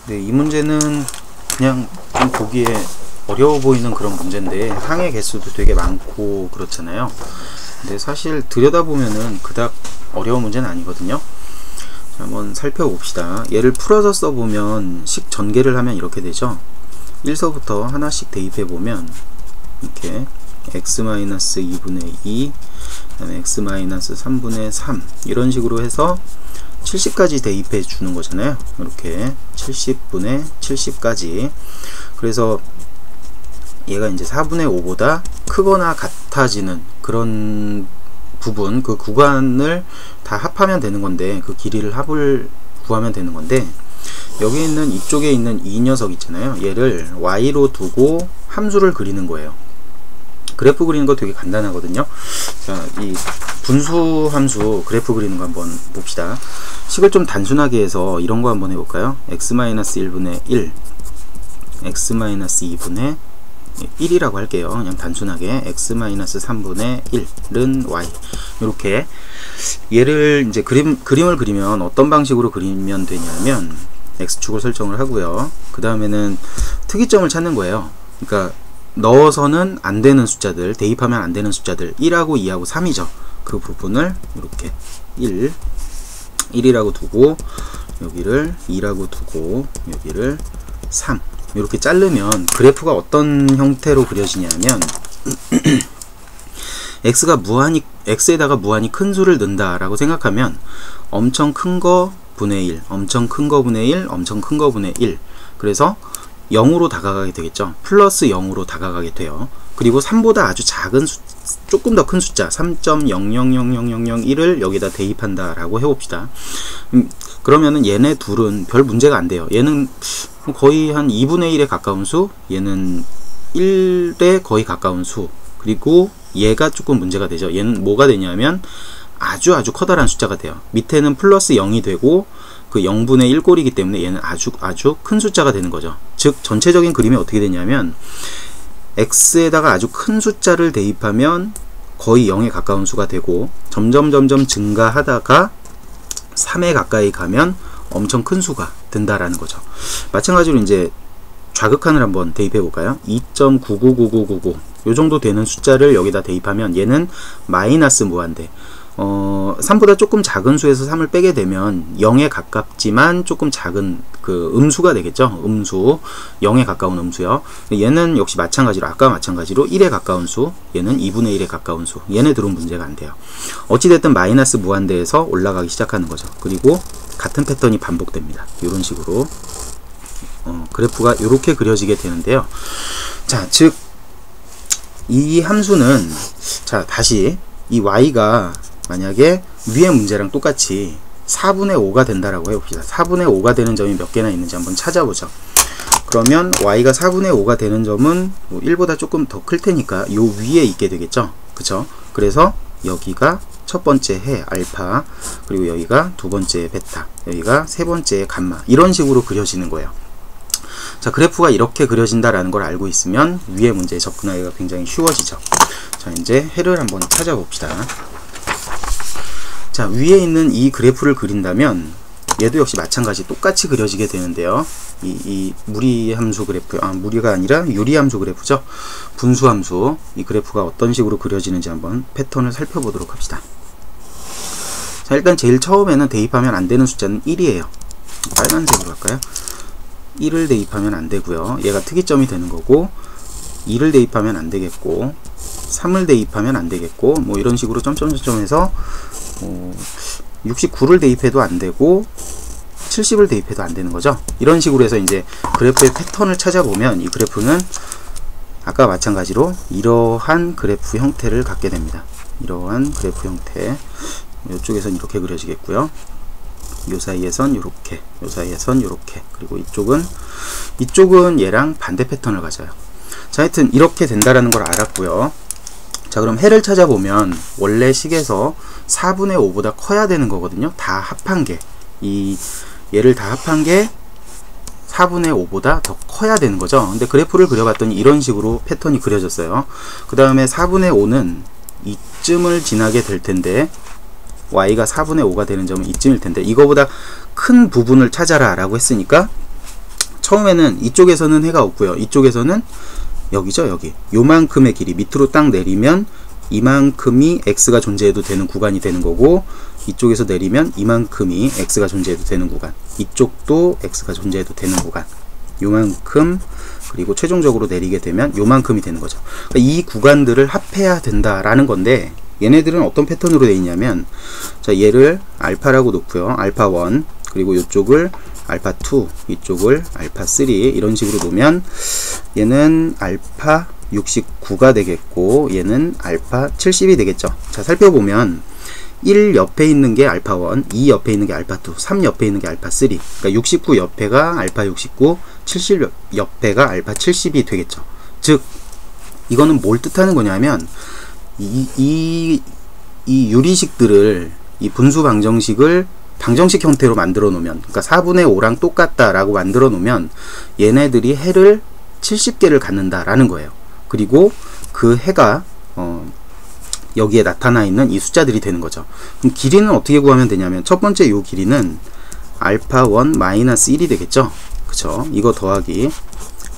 네, 이 문제는 그냥 좀 보기에 어려워 보이는 그런 문제인데 항의 개수도 되게 많고 그렇잖아요. 근데 사실 들여다보면은 그닥 어려운 문제는 아니거든요. 자, 한번 살펴봅시다. 얘를 풀어서 써보면 식 전개를 하면 이렇게 되죠. 1서부터 하나씩 대입해보면 이렇게 x-2분의 2, 그 다음에 x-3분의 3 이런 식으로 해서 70까지 대입해 주는 거잖아요. 이렇게 70분의 70까지. 그래서 얘가 이제 4분의 5보다 크거나 같아지는 그런 부분, 그 구간을 다 합하면 되는 건데, 그 길이를 합을 구하면 되는 건데, 여기 있는 이쪽에 있는 이 녀석 있잖아요. 얘를 y로 두고 함수를 그리는 거예요. 그래프 그리는 거 되게 간단하거든요. 자, 이 분수 함수 그래프 그리는 거 한번 봅시다. 식을 좀 단순하게 해서 이런 거 한번 해볼까요? x-1분의 1, x-2분의 1이라고 할게요. 그냥 단순하게 x-3분의 1은 y. 이렇게 얘를 이제 그림을 그리면 어떤 방식으로 그리면 되냐면 x축을 설정을 하고요. 그 다음에는 특이점을 찾는 거예요. 그러니까 넣어서는 안 되는 숫자들, 대입하면 안 되는 숫자들 1하고 2하고 3이죠. 그 부분을 이렇게 1이라고 두고 여기를 2라고 두고 여기를 3 이렇게 자르면 그래프가 어떤 형태로 그려지냐면 x에다가 무한히 큰 수를 넣는다 라고 생각하면 엄청 큰 거 분의 1, 엄청 큰 거 분의 1, 엄청 큰 거 분의 1. 그래서 0으로 다가가게 되겠죠. 플러스 0으로 다가가게 돼요. 그리고 3보다 아주 작은 조금 더 큰 숫자 3.000001을 여기다 대입한다 라고 해봅시다. 그러면은 얘네 둘은 별 문제가 안 돼요. 얘는 거의 한 2분의 1에 가까운 수, 얘는 1에 거의 가까운 수, 그리고 얘가 조금 문제가 되죠. 얘는 뭐가 되냐면 아주 커다란 숫자가 돼요. 밑에는 플러스 0이 되고 그 0분의 1 꼴이기 때문에 얘는 아주 큰 숫자가 되는 거죠. 즉 전체적인 그림이 어떻게 되냐면 x에다가 아주 큰 숫자를 대입하면 거의 0에 가까운 수가 되고 점점 증가하다가 3에 가까이 가면 엄청 큰 수가 된다라는 거죠. 마찬가지로 이제 좌극한을 한번 대입해 볼까요? 2.999999 요 정도 되는 숫자를 여기다 대입하면 얘는 마이너스 무한대. 3보다 조금 작은 수에서 3을 빼게 되면 0에 가깝지만 조금 작은 그 음수가 되겠죠. 음수 0에 가까운 음수요. 얘는 역시 마찬가지로 아까 마찬가지로 1에 가까운 수, 얘는 2분의 1에 가까운 수. 얘네들은 문제가 안 돼요. 어찌됐든 마이너스 무한대에서 올라가기 시작하는 거죠. 그리고 같은 패턴이 반복됩니다. 이런 식으로 그래프가 이렇게 그려지게 되는데요. 자, 즉 이 함수는 자 다시 이 y가 만약에 위의 문제랑 똑같이 4분의 5가 된다라고 해봅시다. 4분의 5가 되는 점이 몇 개나 있는지 한번 찾아보죠. 그러면 y가 4분의 5가 되는 점은 뭐 1보다 조금 더 클 테니까 요 위에 있게 되겠죠. 그쵸? 그래서 여기가 첫 번째 해 알파, 그리고 여기가 두 번째 베타, 여기가 세 번째 감마, 이런 식으로 그려지는 거예요. 자, 그래프가 이렇게 그려진다라는 걸 알고 있으면 위의 문제에 접근하기가 굉장히 쉬워지죠. 자, 이제 해를 한번 찾아봅시다. 자, 위에 있는 이 그래프를 그린다면 얘도 역시 마찬가지 똑같이 그려지게 되는데요. 이 무리함수 그래프, 무리가 아니라 유리함수 그래프죠. 분수함수, 이 그래프가 어떤 식으로 그려지는지 한번 패턴을 살펴보도록 합시다. 자, 일단 제일 처음에는 대입하면 안 되는 숫자는 1이에요. 빨간색으로 할까요? 1을 대입하면 안 되고요. 얘가 특이점이 되는 거고, 2를 대입하면 안 되겠고, 3을 대입하면 안 되겠고, 뭐 이런 식으로 점점점점 해서 69를 대입해도 안 되고 70을 대입해도 안 되는 거죠. 이런 식으로 해서 이제 그래프의 패턴을 찾아보면 이 그래프는 아까 마찬가지로 이러한 그래프 형태를 갖게 됩니다. 이러한 그래프 형태. 이쪽에선 이렇게 그려지겠고요. 요 사이에선 요렇게, 요 사이에선 요렇게, 그리고 이쪽은 얘랑 반대 패턴을 가져요. 자, 하여튼 이렇게 된다라는 걸 알았고요. 자, 그럼 해를 찾아보면 원래 식에서 4분의 5보다 커야 되는 거거든요. 다 합한 게, 얘를 다 합한 게 4분의 5보다 더 커야 되는 거죠. 근데 그래프를 그려봤더니 이런 식으로 패턴이 그려졌어요. 그 다음에 4분의 5는 이쯤을 지나게 될 텐데, y가 4분의 5가 되는 점은 이쯤일 텐데, 이거보다 큰 부분을 찾아라 라고 했으니까 처음에는 이쪽에서는 해가 없고요. 이쪽에서는 여기죠, 여기. 요만큼의 길이 밑으로 딱 내리면 이만큼이 x가 존재해도 되는 구간이 되는 거고, 이쪽에서 내리면 이만큼이 x가 존재해도 되는 구간, 이쪽도 x가 존재해도 되는 구간, 요만큼, 그리고 최종적으로 내리게 되면 요만큼이 되는 거죠. 그러니까 이 구간들을 합해야 된다라는 건데, 얘네들은 어떤 패턴으로 되어 있냐면, 자, 얘를 알파라고 놓고요. 알파 1, 그리고 이쪽을 알파 2, 이쪽을 알파 3, 이런 식으로 놓으면 얘는 알파 69가 되겠고, 얘는 알파 70이 되겠죠. 자, 살펴보면 1 옆에 있는 게 알파 1, 2 옆에 있는 게 알파 2, 3 옆에 있는 게 알파 3. 그러니까 69 옆에가 알파 69, 70 옆에가 알파 70이 되겠죠. 즉, 이거는 뭘 뜻하는 거냐면, 이 유리식들을, 이 분수 방정식을 방정식 형태로 만들어 놓으면, 그러니까 4분의 5랑 똑같다라고 만들어 놓으면 얘네들이 해를 70개를 갖는다라는 거예요. 그리고 그 해가 여기에 나타나 있는 이 숫자들이 되는 거죠. 그럼 길이는 어떻게 구하면 되냐면, 첫 번째 요 길이는 알파 1 마이너스 1이 되겠죠. 그쵸? 이거 더하기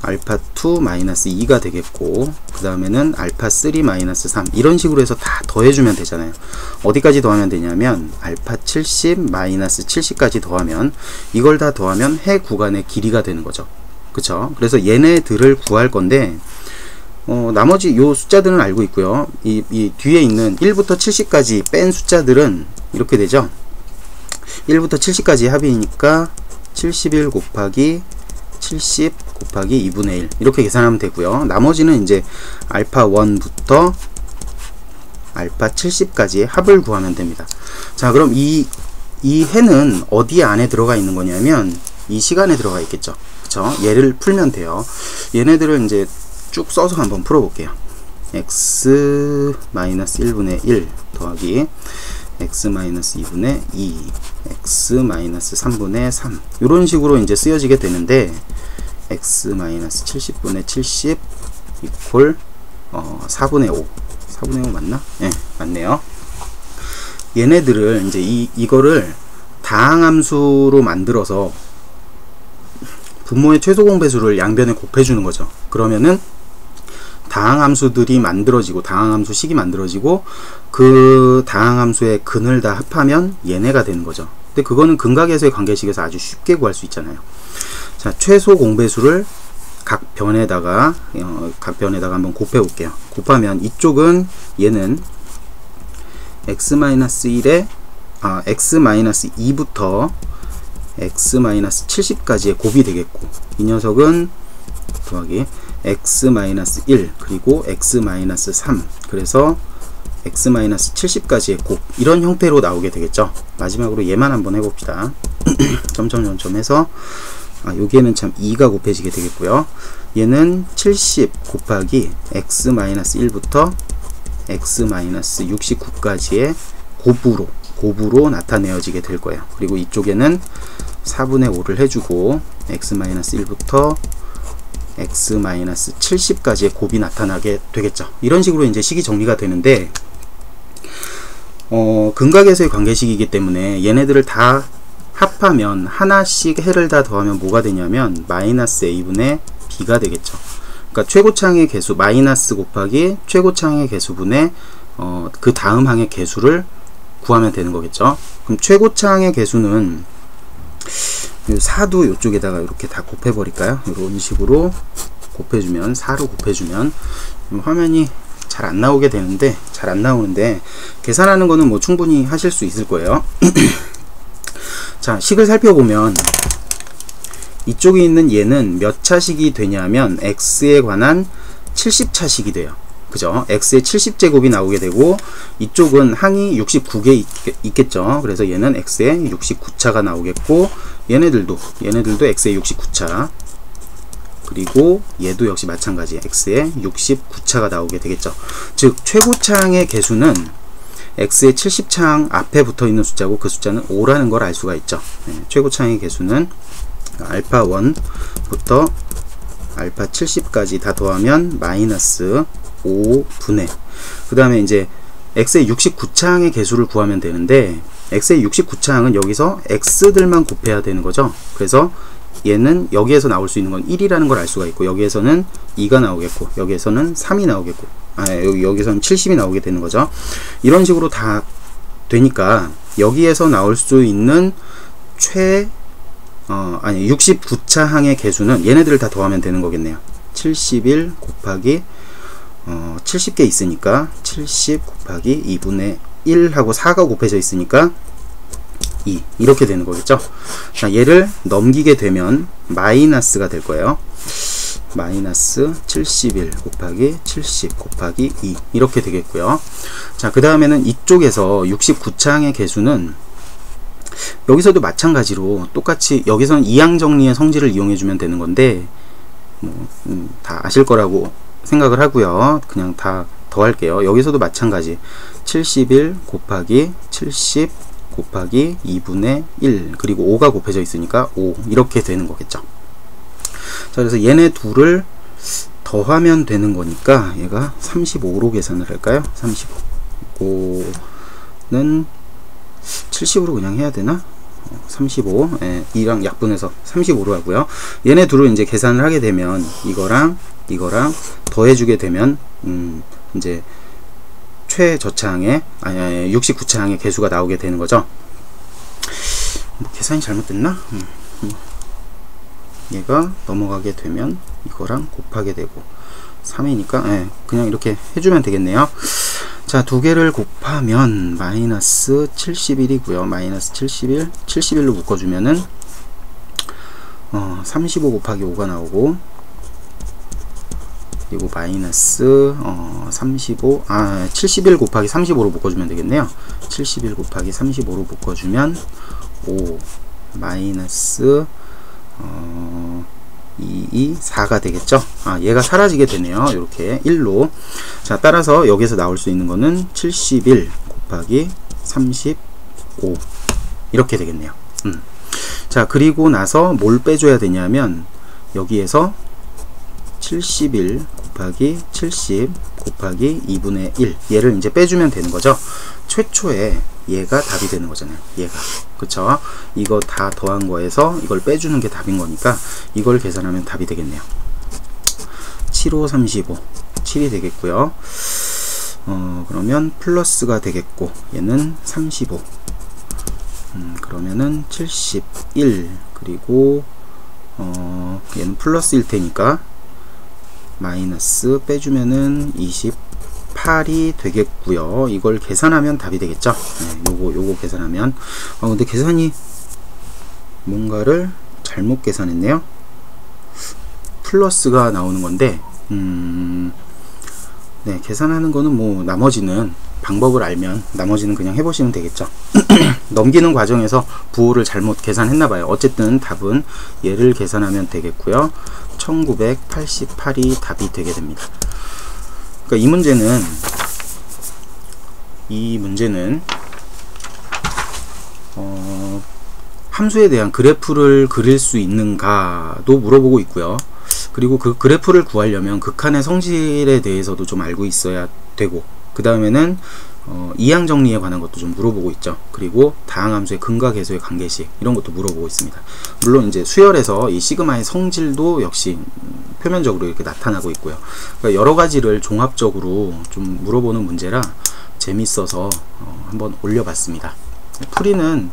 알파 2 마이너스 2가 되겠고, 그 다음에는 알파 3 마이너스 3, 이런 식으로 해서 다 더해주면 되잖아요. 어디까지 더하면 되냐면 알파 70 마이너스 70까지 더하면, 이걸 다 더하면 해 구간의 길이가 되는 거죠. 그쵸? 그래서 얘네들을 구할 건데, 나머지 요 숫자들은 알고 있고요. 이 뒤에 있는 1부터 70까지 뺀 숫자들은 이렇게 되죠. 1부터 70까지 합이니까 71 곱하기 70 곱하기 2분의 1, 이렇게 계산하면 되고요. 나머지는 이제 알파 1부터 알파 70까지 합을 구하면 됩니다. 자, 그럼 이 해는 어디 안에 들어가 있는 거냐면, 이 시간에 들어가 있겠죠. 그쵸? 얘를 풀면 돼요. 얘네들을 이제 쭉 써서 한번 풀어볼게요. x-1분의 1 더하기 x-2분의 2, x-3분의 3, 이런 식으로 이제 쓰여지게 되는데, x-70분의 70 이퀄 4분의 5. 4분의 5 맞나? 네, 맞네요. 얘네들을 이제 이거를 다항함수로 만들어서 분모의 최소 공배수를 양변에 곱해주는 거죠. 그러면은 다항함수들이 만들어지고, 다항함수식이 만들어지고, 그 다항함수의 근을 다 합하면 얘네가 되는 거죠. 근데 그거는 근각에서의 관계식에서 아주 쉽게 구할 수 있잖아요. 자, 최소 공배수를 각 변에다가 한번 곱해 볼게요. 곱하면 이쪽은 얘는 x-1에 x-2부터 x-70까지의 곱이 되겠고, 이 녀석은 더하기 x-1 그리고 x-3, 그래서 x-70까지의 곱, 이런 형태로 나오게 되겠죠. 마지막으로 얘만 한번 해봅시다. 점점점점 해서 여기에는 참 2가 곱해지게 되겠고요. 얘는 70 곱하기 x-1부터 x-69까지의 곱으로 나타내어지게 될 거예요. 그리고 이쪽에는 4분의 5를 해주고 x-1부터 x-70까지의 곱이 나타나게 되겠죠. 이런 식으로 이제 식이 정리가 되는데, 근각에서의 관계식이기 때문에 얘네들을 다 합하면, 하나씩 해를 다 더하면 뭐가 되냐면 마이너스 a분의 b가 되겠죠. 그러니까 최고창의 개수 마이너스 곱하기 최고창의 개수분의 그 다음 항의 개수를 구하면 되는 거겠죠. 그럼 최고창의 개수는 4도 이쪽에다가 이렇게 다 곱해 버릴까요? 이런 식으로 곱해주면, 4로 곱해주면 화면이 잘 안 나오게 되는데, 잘 안 나오는데, 계산하는 거는 뭐 충분히 하실 수 있을 거예요. 자, 식을 살펴보면 이쪽에 있는 얘는 몇 차식이 되냐면 x에 관한 70차식이 돼요. 그죠? x의 70제곱이 나오게 되고, 이쪽은 항이 69개 있겠죠. 그래서 얘는 x의 69차가 나오겠고, 얘네들도 x의 69차, 그리고 얘도 역시 마찬가지 x의 69차가 나오게 되겠죠. 즉 최고창의 개수는 x의 70창 앞에 붙어 있는 숫자고, 그 숫자는 5라는 걸 알 수가 있죠. 최고창의 개수는 알파 1부터 알파 70까지 다 더하면 마이너스 5분의, 그 다음에 이제 x의 69창의 개수를 구하면 되는데, x의 69창은 여기서 x들만 곱해야 되는 거죠. 그래서 얘는 여기에서 나올 수 있는 건 1이라는 걸 알 수가 있고, 여기에서는 2가 나오겠고, 여기에서는 3이 나오겠고, 여기서는 70이 나오게 되는 거죠. 이런 식으로 다 되니까 여기에서 나올 수 있는 69차 항의 개수는 얘네들을 다 더하면 되는 거겠네요. 71 곱하기 70개 있으니까 70 곱하기 2분의 1 하고 4가 곱해져 있으니까 2 이렇게 되는 거겠죠. 자, 얘를 넘기게 되면 마이너스가 될 거예요. 마이너스 71 곱하기 70 곱하기 2 이렇게 되겠고요. 자, 그 다음에는 이쪽에서 69차항의 개수는 여기서도 마찬가지로 똑같이 여기서는 이항 정리의 성질을 이용해 주면 되는 건데 다 아실 거라고 생각을 하고요. 그냥 다 더할게요. 여기서도 마찬가지 71 곱하기 70 곱하기 2분의 1 그리고 5가 곱해져 있으니까 5 이렇게 되는 거겠죠. 자, 그래서 얘네 둘을 더하면 되는 거니까 얘가 35로 계산을 할까요? 35는 70으로 그냥 해야 되나? 35 2랑 약분해서 35로 하고요. 얘네 둘을 이제 계산을 하게 되면 이거랑 더해주게 되면 이제 최저차항의 69차항의 개수가 나오게 되는 거죠. 뭐 계산이 잘못됐나? 얘가 넘어가게 되면 이거랑 곱하게 되고 3이니까 그냥 이렇게 해주면 되겠네요. 자, 두 개를 곱하면 마이너스 71이고요. 마이너스 71, 71로 묶어주면은 35 곱하기 5가 나오고, 그리고 마이너스 71 곱하기 35로 묶어주면 되겠네요. 71 곱하기 35로 묶어주면 5 마이너스 4가 되겠죠. 얘가 사라지게 되네요. 이렇게 1로. 자, 따라서 여기서 나올 수 있는 거는 71 곱하기 35 이렇게 되겠네요. 자, 그리고 나서 뭘 빼줘야 되냐면 여기에서 71 곱하기 70 곱하기 2분의 1 얘를 이제 빼주면 되는 거죠. 최초에 얘가 답이 되는 거잖아요. 얘가. 그쵸? 이거 다 더한 거에서 이걸 빼주는 게 답인 거니까 이걸 계산하면 답이 되겠네요. 7, 5, 35 7이 되겠고요. 그러면 플러스가 되겠고 얘는 35 그러면은 71 그리고 얘는 플러스일 테니까 마이너스 빼주면은 28이 되겠고요. 이걸 계산하면 답이 되겠죠. 요거 계산하면 근데 계산이 뭔가를 잘못 계산했네요. 플러스가 나오는 건데 계산하는 거는 뭐 나머지는 방법을 알면 나머지는 그냥 해보시면 되겠죠. 넘기는 과정에서 부호를 잘못 계산했나봐요. 어쨌든 답은 얘를 계산하면 되겠고요. 1988이 답이 되게 됩니다. 그러니까 이 문제는 함수에 대한 그래프를 그릴 수 있는가도 물어보고 있고요. 그리고 그 그래프를 구하려면 극한의 성질에 대해서도 좀 알고 있어야 되고, 그 다음에는 이항 정리에 관한 것도 좀 물어보고 있죠. 그리고 다항함수의 근과 계수의 관계식 이런 것도 물어보고 있습니다. 물론 이제 수열에서 이 시그마의 성질도 역시 표면적으로 이렇게 나타나고 있고요. 그러니까 여러 가지를 종합적으로 좀 물어보는 문제라 재밌어서 한번 올려봤습니다. 풀이는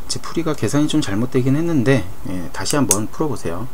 제 풀이가 계산이 좀 잘못되긴 했는데 다시 한번 풀어보세요.